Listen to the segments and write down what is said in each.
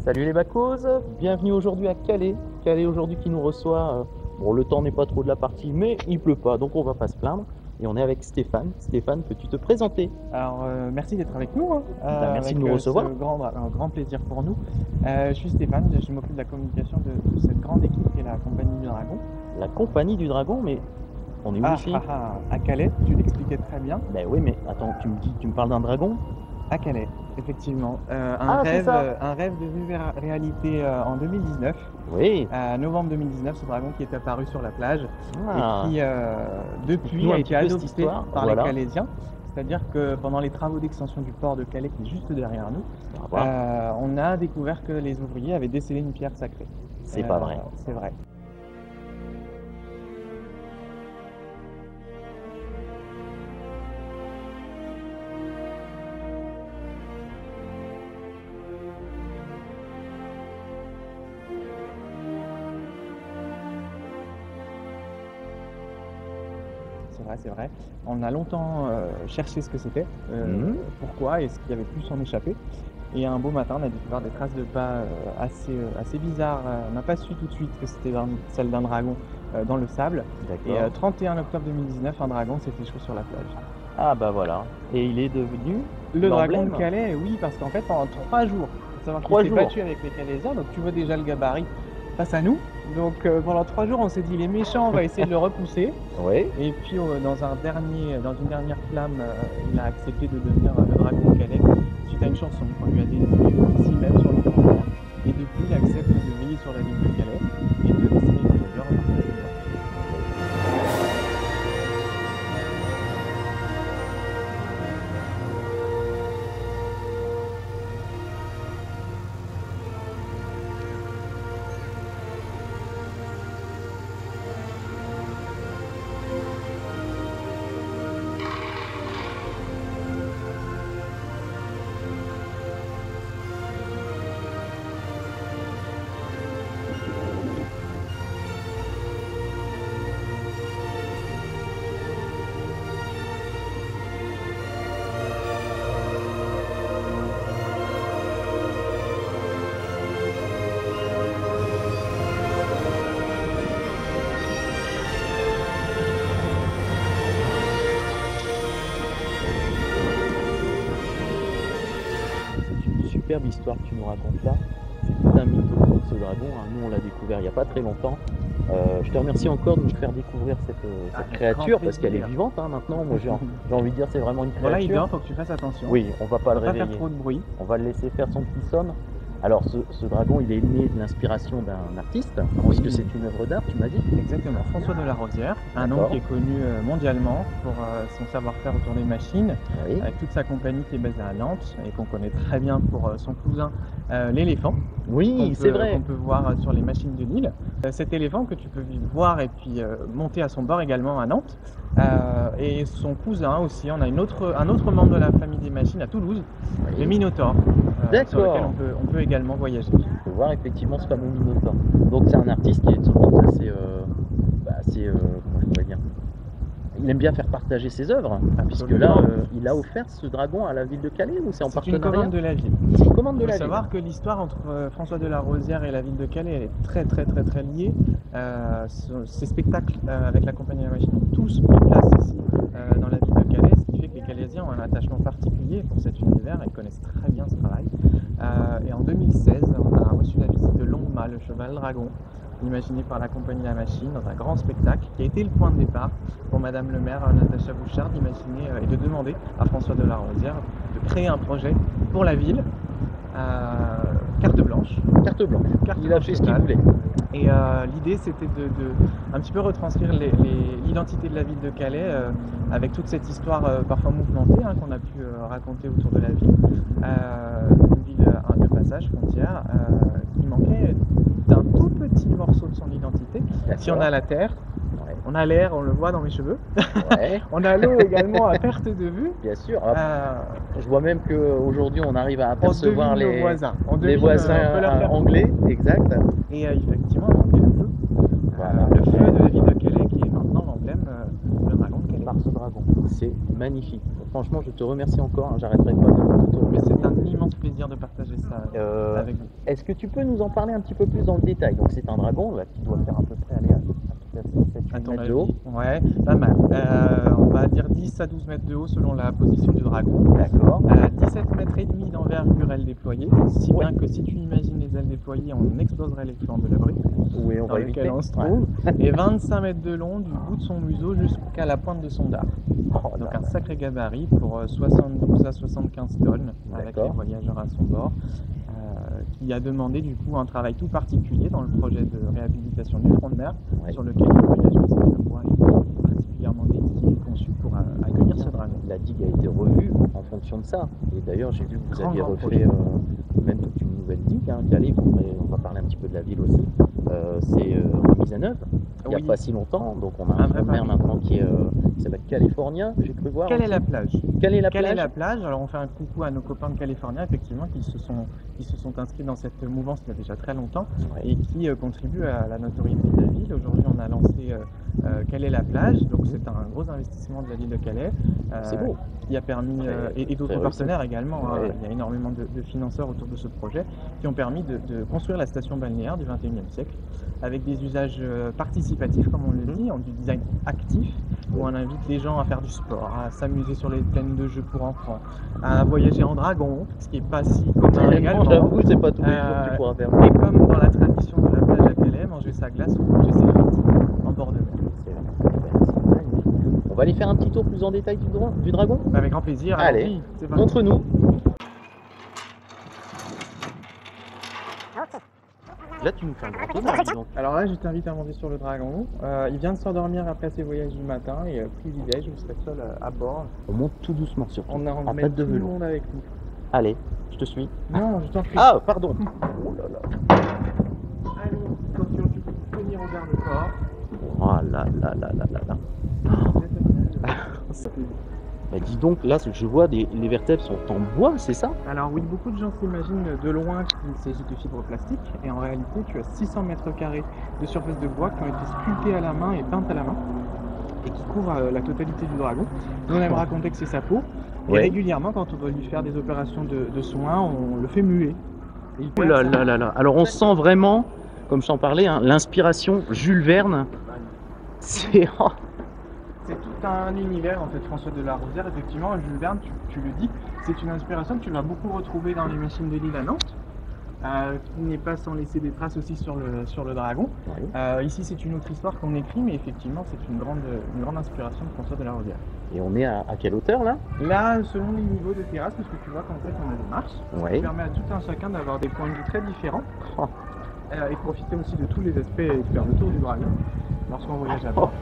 Salut les Bacos, bienvenue aujourd'hui à Calais. Calais aujourd'hui qui nous reçoit. Bon, le temps n'est pas trop de la partie, mais il pleut pas, donc on va pas se plaindre. Et on est avec Stéphane. Stéphane, peux-tu te présenter? Alors, merci d'être avec nous, hein, Merci de avec nous recevoir. un grand plaisir pour nous. Je suis Stéphane, je m'occupe de la communication de cette grande équipe qui est la Compagnie du Dragon. La compagnie du dragon, mais on est où ici? À Calais, tu l'expliquais très bien. Ben oui, mais attends, tu me parles d'un dragon? À Calais, effectivement. Ah, c'est ça. Un rêve devenu réalité en 2019. Oui. Novembre 2019, ce dragon qui est apparu sur la plage Ah, et qui, depuis, explique-nous a un été petit peu cette adopté histoire. par Voilà. les Calaisiens. C'est-à-dire que pendant les travaux d'extension du port de Calais, qui est juste derrière nous, On va voir. on a découvert que les ouvriers avaient décelé une pierre sacrée. C'est pas vrai. C'est vrai. C'est vrai, c'est vrai. On a longtemps cherché ce que c'était, pourquoi et ce qui avait pu s'en échapper. Et un beau matin, on a découvert des traces de pas assez bizarres. On n'a pas su tout de suite que c'était celle d'un dragon dans le sable. Et D'accord. 31 octobre 2019, un dragon s'est échoué sur la plage. Ah bah voilà. Et il est devenu Le dragon de l'emblème. Calais, oui, parce qu'en fait, pendant 3 jours, il faut savoir qu'il 3 s'est jours. battu avec les Calaisiens, donc tu vois déjà le gabarit face à nous. Donc pendant 3 jours, on s'est dit, les méchants, on va essayer de le repousser. Oui. Et puis dans une dernière flamme, il a accepté de devenir le dragon de Calais suite à une chanson qu'on lui a dédiée ici même sur le pont de mer. Et depuis, il accepte de veiller sur la ville de Calais et de laisser les voyageurs repartir chez eux. C'est une superbe histoire que tu nous racontes là. C'est tout un mytho, ce dragon. Hein. Nous, on l'a découvert il n'y a pas très longtemps. Je te remercie encore de nous faire découvrir cette Avec créature grand parce qu'elle est plaisir. vivante hein, maintenant. Moi, j'ai envie de dire c'est vraiment une Voilà, il créature. dort, faut que tu fasses attention. Oui, on va pas le Faut pas faire réveiller. trop de bruit. On va le laisser faire son petit somme. Alors, ce dragon, il est né de l'inspiration d'un artiste, puisque c'est une œuvre d'art, tu m'as dit. Exactement, François de la Rosière, un homme D'accord. qui est connu mondialement pour son savoir-faire autour des machines, Oui. avec toute sa compagnie qui est basée à Nantes et qu'on connaît très bien pour son cousin l'éléphant, Oui, c'est vrai. qu'on peut voir sur les machines de Lille. Cet éléphant que tu peux voir et puis monter à son bord également à Nantes. Et son cousin aussi, on a un autre membre de la famille des machines à Toulouse, Oui. le Minotaure, sur lequel D'accord. on peut également voyager. On peut voir effectivement ce fameux Minotaure. Donc c'est un artiste qui est somme toute comment je pourrais dire, il aime bien faire partager ses œuvres, puisque là Absolument. il a offert ce dragon à la ville de Calais ou c'est en C'est une partenariat? commande de la ville. C'est une commande de Il la faut ville. savoir que l'histoire entre François de la Rosière et la ville de Calais, elle est très très très très liée. Ces spectacles avec la compagnie de la machine ont tous pris place ici dans la ville de Calais, ce qui fait que les Calaisiens ont un attachement particulier pour cet univers et connaissent très bien ce travail. Et en 2016, on a reçu la visite de Longma, le cheval dragon, imaginé par la compagnie La Machine dans un grand spectacle qui a été le point de départ pour Madame le maire Natacha Bouchard d'imaginer et de demander à François de la Rosière de créer un projet pour la ville, carte blanche. Carte blanche. Carte Il a blanche fait ce qu'il totale. voulait. Et l'idée c'était de un petit peu retranscrire l'identité de la ville de Calais avec toute cette histoire parfois mouvementée qu'on a pu raconter autour de la ville. Une ville de passage, frontière, qui manquait d'un tout petit morceau de son identité. Si on a la terre, Ouais. on a l'air, on le voit dans mes cheveux. Ouais. On a l'eau également à perte de vue. Bien sûr. Euh, Je vois même qu'aujourd'hui on arrive à on apercevoir devine nos les voisins. On les devine, voisins on peut leur faire anglais, exact. Et effectivement, il manquait le feu. Voilà. Le feu de la ville de Calais qui est maintenant l'emblème, le dragon de Calais. Par ce dragon. C'est magnifique. franchement, je te remercie encore, hein, j'arrêterai pas de te Mais remercier. c'est un immense plaisir de partager ça avec vous. Est-ce que tu peux nous en parler un petit peu plus dans le détail? Donc c'est un dragon là, qui doit faire à peu près aller à 7, À 8 ton mètres avis? de haut. Ouais, pas mal. On va dire 10 à 12 mètres de haut selon la position du dragon. D'accord. 17 mètres et demi d'envergure aile déployée, si Ouais. bien que si tu imagines les ailes déployées, on exploserait les flancs de l'abri Oui, on dans va lequel éviter. on se Ouais. trouve. Et 25 mètres de long du bout de son museau jusqu'à la pointe de son dard. Oh Donc là un là. sacré gabarit pour 72 à 75 tonnes avec les D'accord. voyageurs à son bord, qui a demandé du coup un travail tout particulier dans le projet de réhabilitation du front de mer Ouais. sur lequel il voyage parce que le bois est particulièrement dédié et conçu pour accueillir ce dragon. La digue a été revue en fonction de ça. Et d'ailleurs, j'ai vu que vous Grand, aviez grand refait même toute une nouvelle digue, hein, Calais. Mais on va parler un petit peu de la ville aussi. C'est remise à neuf il n'y a Oui. pas si longtemps. Donc on a un Un vrai front de mer pari. maintenant qui s'appelle California, j'ai cru voir. Quelle est aussi. la plage? Quelle est la Quelle est plage? la plage? Alors on fait un coucou à nos copains de California, effectivement, qui se sont inscrits dans cette mouvance il y a déjà très longtemps Ouais. et qui contribuent à la notoriété de la ville. Aujourd'hui, on a lancé Quelle est la plage? Donc c'est un gros investissement de la ville de Calais C'est beau. qui a permis, et d'autres très partenaires également, hein. Ouais. Il y a énormément de financeurs autour de ce projet qui ont permis de construire la station balnéaire du XXIe siècle avec des usages participatifs, comme on le dit, du design actif, où on invite les gens à faire du sport, à s'amuser sur les plaines de jeux pour enfants, à voyager en dragon, ce qui n'est pas si commun également. J'avoue, c'est pas tous les jours que tu pourras faire. Et comme dans la tradition de la plage à Calais, manger sa glace ou manger ses frites en bord de mer. C'est magnifique. On va aller faire un petit tour plus en détail du dragon. Avec grand plaisir. Allez, allons-y, c'est parti. montre-nous. Là, tu nous fais un grand honneur, dis donc. Alors là, je t'invite à monter sur le dragon. Il vient de s'endormir après ses voyages du matin et privilège, vous serez seul à bord. On monte tout doucement surtout. On a à envie de pas mettre de tout le velours. monde avec nous. Allez, je te suis. Non, je t'en prie. Ah, pardon. Oh là là. Allez, attention, tu peux tenir au garde-corps. Oh là là là là là là. Bah, dis donc, là, ce que je vois, les vertèbres sont en bois, c'est ça? Alors oui, beaucoup de gens s'imaginent de loin qu'il s'agit de fibres plastiques, et en réalité, tu as 600 mètres carrés de surface de bois qui ont été sculptées à la main et peintes à la main, et qui couvrent la totalité du dragon. Nous, on aime raconter que c'est sa peau, et Ouais. régulièrement, quand on doit lui faire des opérations de soins, on le fait muer. Et il Oh perd là sa- là là là. Alors, on sent vraiment, comme je t'en parlais, hein, l'inspiration Jules Verne. C'est... oh. C'est tout un univers en fait, François de la Rosière, effectivement, Jules Verne, tu le dis, c'est une inspiration que tu vas beaucoup retrouver dans les machines de l'île à Nantes, qui n'est pas sans laisser des traces aussi sur le dragon. Ouais. Ici c'est une autre histoire qu'on écrit, mais effectivement c'est une grande inspiration de François de la Rosière. Et on est à quelle hauteur, là? Là, selon les niveaux de terrasse, parce que tu vois qu'en fait on a des marches, ce Ouais. qui permet à tout un chacun d'avoir des points de vue très différents, Oh. et de profiter aussi de tous les aspects et de faire le tour du dragon lorsqu'on voyage à bord.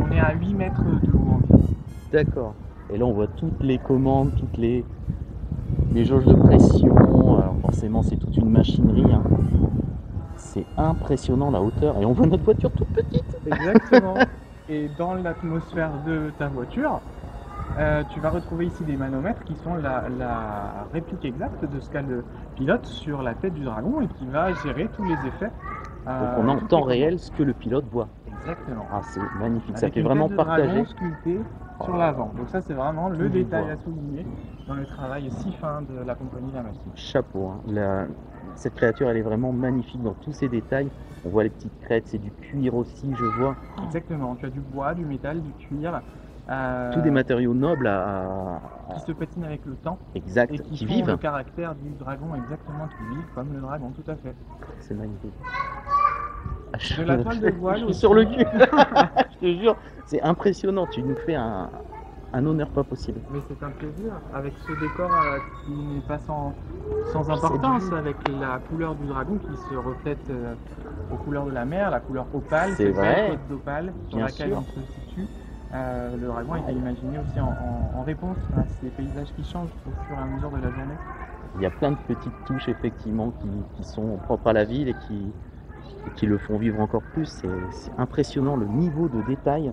On est à 8 mètres de haut environ. D'accord. Et là, on voit toutes les commandes, toutes les jauges de pression. Alors forcément, c'est toute une machinerie, hein. C'est impressionnant la hauteur. Et on voit notre voiture toute petite. Exactement. Et dans l'atmosphère de ta voiture, tu vas retrouver ici des manomètres qui sont la réplique exacte de ce qu'a le pilote sur la tête du dragon et qui va gérer tous les effets. Donc on a en toutes temps les réel ce que le pilote voit. commandes. Exactement. Ah, c'est magnifique. Ça Avec fait une vraiment tête de dragon partager. sculptée sur Oh. l'avant. Donc ça c'est vraiment Tout le du détail bois. à souligner dans le travail si fin de la compagnie La Machine. Chapeau, hein. Cette créature, elle est vraiment magnifique dans tous ses détails. On voit les petites crêtes, c'est du cuir aussi, je vois. Exactement, tu as du bois, du métal, du cuir. Tous des matériaux nobles à- Qui se patinent avec le temps exact, et qui qui font vivent. le caractère du dragon exactement, qui vivent comme le dragon, tout à fait. C'est magnifique. De la toile de voile Je suis aussi. sur le cul. Je te jure, c'est impressionnant. Tu nous fais un honneur pas possible. Mais c'est un plaisir, avec ce décor qui n'est pas sans importance, du- avec la couleur du dragon qui se reflète aux couleurs de la mer, la couleur opale, C'est cette belle vrai. côte d'opale sur Bien laquelle sûr. on se situe. Le dragon a été imaginé aussi en réponse à ces paysages qui changent au fur et à mesure de la journée. Il y a plein de petites touches effectivement qui sont propres à la ville et qui le font vivre encore plus. C'est impressionnant le niveau de détail.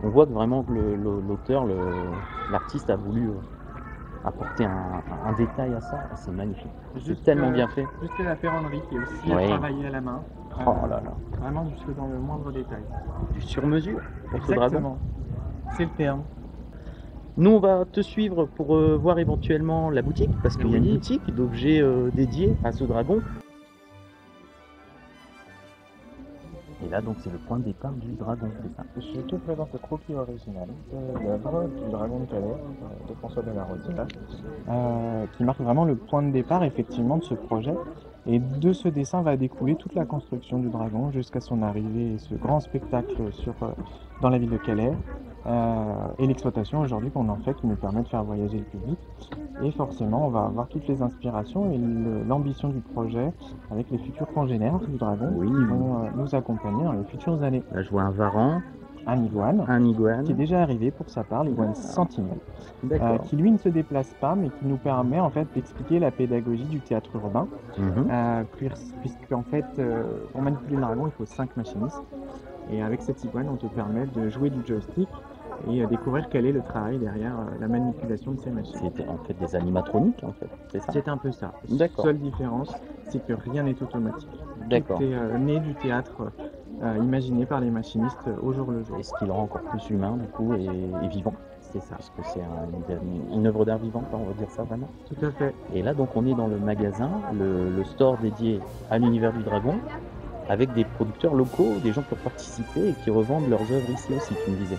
On voit que vraiment que l'auteur, l'artiste a voulu apporter un détail à ça. C'est magnifique. C'est tellement bien fait. Jusque la ferronnerie qui est aussi Oui. travaillée à la main. Oh là là. Vraiment jusque dans le moindre détail. Du sur-mesure pour ce dragon. Exactement. C'est le terme. Nous, on va te suivre pour voir éventuellement la boutique, parce qu'il y a une Oui. boutique d'objets dédiés à ce dragon. Et là, donc, c'est le point de départ du dragon, c'est ça? Je te présente le croquis original de l'œuvre du dragon de Calais de François de la Rosière, qui marque vraiment le point de départ effectivement de ce projet. Et de ce dessin va découler toute la construction du dragon jusqu'à son arrivée et ce grand spectacle dans la ville de Calais. Et l'exploitation aujourd'hui qu'on en fait qui nous permet de faire voyager le public. Et forcément, on va avoir toutes les inspirations et l'ambition du projet avec les futurs congénères du dragon Oui. qui vont nous accompagner dans les futures années. Là, je vois un varan, Un iguane un iguane. qui est déjà arrivé pour sa part, l'iguane sentinelle, D'accord. qui lui ne se déplace pas mais qui nous permet en fait d'expliquer la pédagogie du théâtre urbain, puisque en fait pour manipuler le dragon il faut 5 machinistes et avec cette iguane on te permet de jouer du joystick et découvrir quel est le travail derrière la manipulation de ces machines. C'était en fait des animatroniques, en fait, c'est ça? C'est un peu ça. D'accord. Seule différence, c'est que rien n'est automatique. D'accord. Tout est né du théâtre imaginé par les machinistes au jour le jour. Et ce qui le rend encore plus humain, du coup, et vivant. C'est ça. Puisque c'est une œuvre d'art vivant, on va dire ça vraiment. Tout à fait. Et là, donc, on est dans le magasin, le store dédié à l'univers du dragon, avec des producteurs locaux, des gens qui ont participé et qui revendent leurs œuvres ici aussi, tu me disais.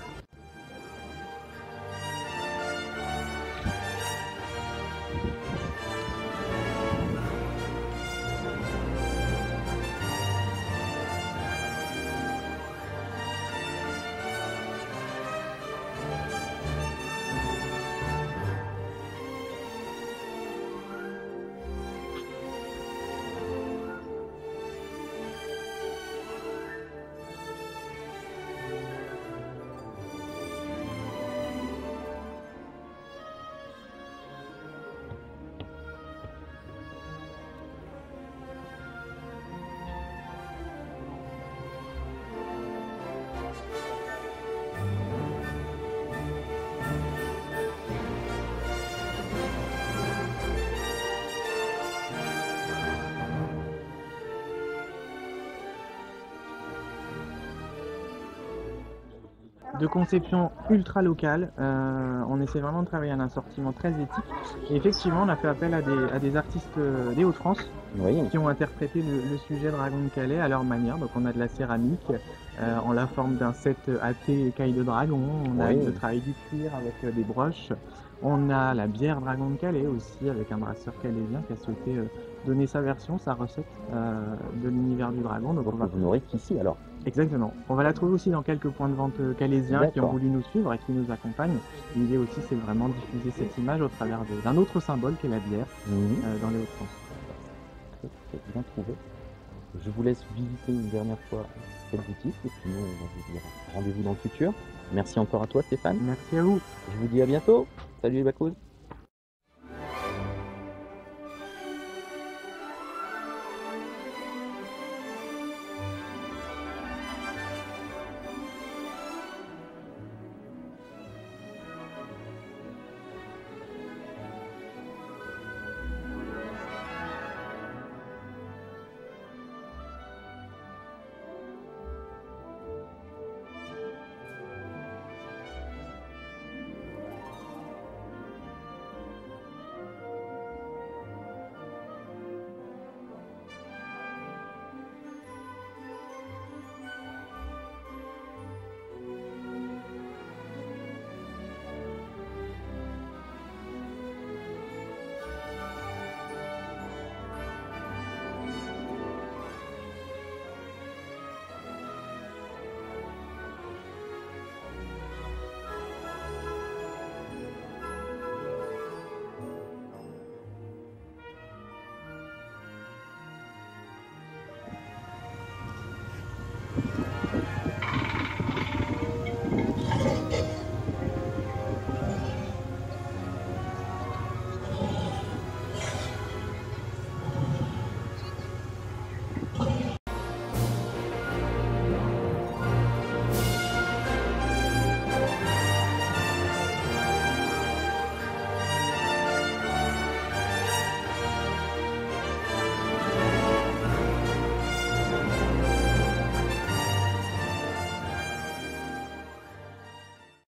De conception ultra locale, on essaie vraiment de travailler un assortiment très éthique. Et effectivement, on a fait appel à des artistes des Hauts-de-France Oui. qui ont interprété le sujet Dragon de Calais à leur manière. Donc on a de la céramique en la forme d'un set athée écaille de dragon, on a Oui. le travail du cuir avec des broches, on a la bière Dragon de Calais aussi avec un brasseur calaisien qui a souhaité donner sa version, sa recette de l'univers du dragon. Donc on va... Vous n'aurez qu'ici alors. Exactement. On va la trouver aussi dans quelques points de vente calaisiens qui ont D'accord. voulu nous suivre et qui nous accompagnent. L'idée aussi, c'est vraiment de diffuser cette image au travers d'un autre symbole qu'est la bière dans les Hauts-de-France. Très bien trouvé. Je vous laisse visiter une dernière fois cette boutique et puis nous, on va vous dire rendez-vous dans le futur. Merci encore à toi, Stéphane. Merci à vous. Je vous dis à bientôt. Salut les Bacos.